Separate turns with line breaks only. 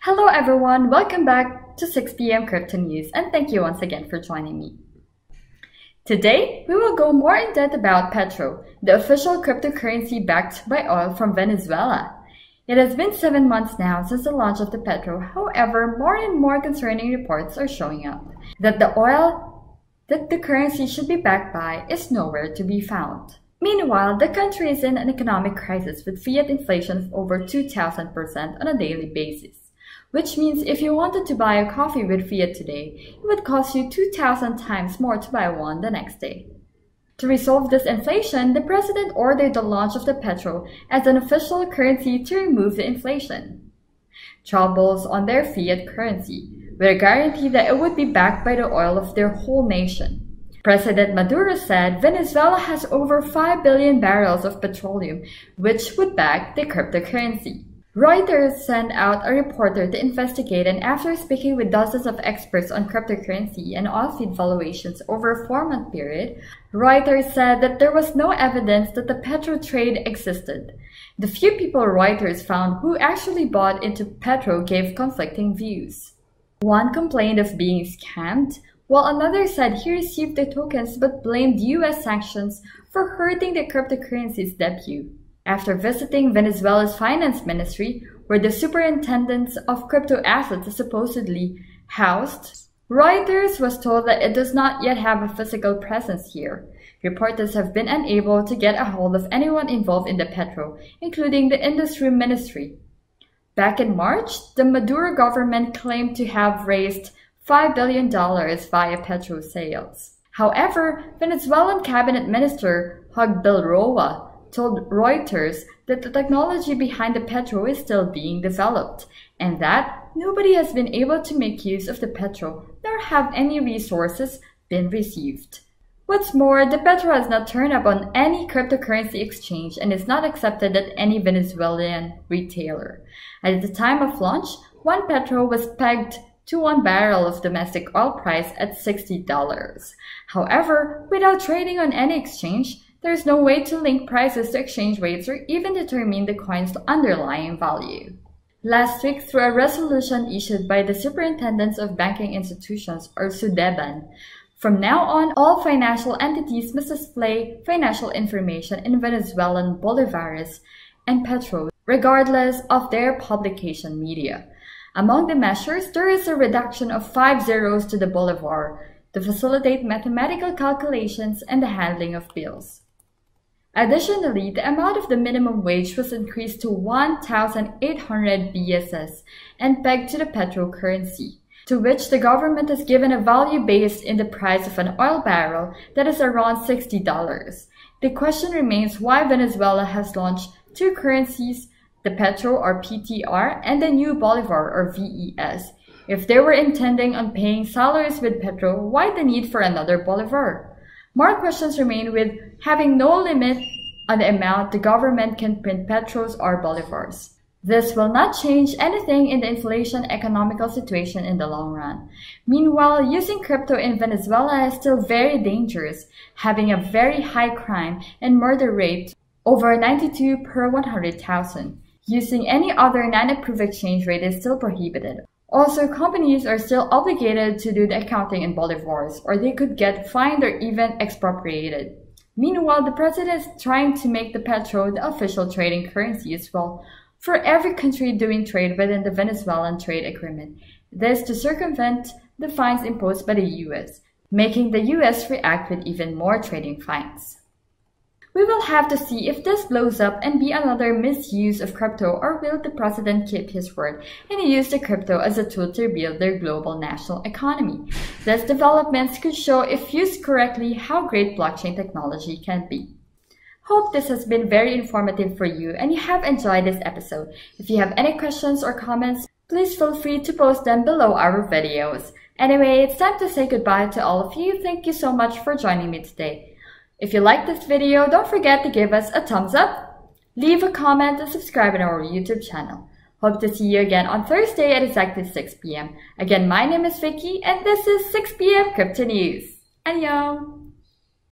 Hello everyone, welcome back to 6 p.m. Crypto News and thank you once again for joining me. Today, we will go more in depth about Petrol, the official cryptocurrency backed by oil from Venezuela. It has been 7 months now since the launch of the Petrol. However, more and more concerning reports are showing up that the oil that the currency should be backed by is nowhere to be found. Meanwhile, the country is in an economic crisis with fiat inflation of over 2,000% on a daily basis. Which means if you wanted to buy a coffee with fiat today, it would cost you 2,000 times more to buy one the next day. To resolve this inflation, the president ordered the launch of the Petrol as an official currency to remove the inflation. Troubles on their fiat currency, with a guarantee that it would be backed by the oil of their whole nation. President Maduro said Venezuela has over 5 billion barrels of petroleum, which would back the cryptocurrency. Reuters sent out a reporter to investigate, and after speaking with dozens of experts on cryptocurrency and oil feed valuations over a 4-month period, Reuters said that there was no evidence that the Petrol trade existed. The few people Reuters found who actually bought into Petrol gave conflicting views. One complained of being scammed, while another said he received the tokens but blamed US sanctions for hurting the cryptocurrency's debut. After visiting Venezuela's finance ministry, where the superintendent of crypto assets is supposedly housed, Reuters was told that it does not yet have a physical presence here. Reporters have been unable to get a hold of anyone involved in the Petrol, including the industry ministry. Back in March, the Maduro government claimed to have raised $5 billion via Petrol sales. However, Venezuelan cabinet minister Roa told Reuters that the technology behind the Petrol is still being developed, and that nobody has been able to make use of the Petrol, nor have any resources been received. What's more, the Petrol has not turned up on any cryptocurrency exchange and is not accepted at any Venezuelan retailer. At the time of launch, one Petrol was pegged to 1 barrel of domestic oil price at $60. However, without trading on any exchange, there is no way to link prices to exchange rates or even determine the coin's underlying value. Last week, through a resolution issued by the Superintendents of Banking Institutions, or SUDEBAN, from now on, all financial entities must display financial information in Venezuelan bolívares and pesos, regardless of their publication media. Among the measures, there is a reduction of 5 zeros to the bolívar to facilitate mathematical calculations and the handling of bills. Additionally, the amount of the minimum wage was increased to 1,800 BSS and pegged to the Petrol currency, to which the government has given a value based in the price of an oil barrel that is around $60. The question remains why Venezuela has launched two currencies, the Petrol or PTR and the new Bolivar or VES. If they were intending on paying salaries with Petrol, why the need for another Bolivar? More questions remain with having no limit on the amount the government can print Petrols or Bolivars. This will not change anything in the inflation economical situation in the long run. Meanwhile, using crypto in Venezuela is still very dangerous, having a very high crime and murder rate over 92 per 100,000. Using any other non-approved exchange rate is still prohibited. Also, companies are still obligated to do the accounting in bolivars, or they could get fined or even expropriated. Meanwhile, the president is trying to make the Petrol the official trading currency as well for every country doing trade within the Venezuelan trade agreement. This to circumvent the fines imposed by the US, making the US react with even more trading fines. We will have to see if this blows up and be another misuse of crypto, or will the president keep his word and use the crypto as a tool to build their global national economy. These developments could show, if used correctly, how great blockchain technology can be. Hope this has been very informative for you and you have enjoyed this episode. If you have any questions or comments, please feel free to post them below our videos. Anyway, it's time to say goodbye to all of you. Thank you so much for joining me today. If you liked this video, don't forget to give us a thumbs up, leave a comment, and subscribe on our YouTube channel. Hope to see you again on Thursday at exactly 6 p.m. Again, my name is Vicky, and this is 6 p.m. Crypto News. Annyeong!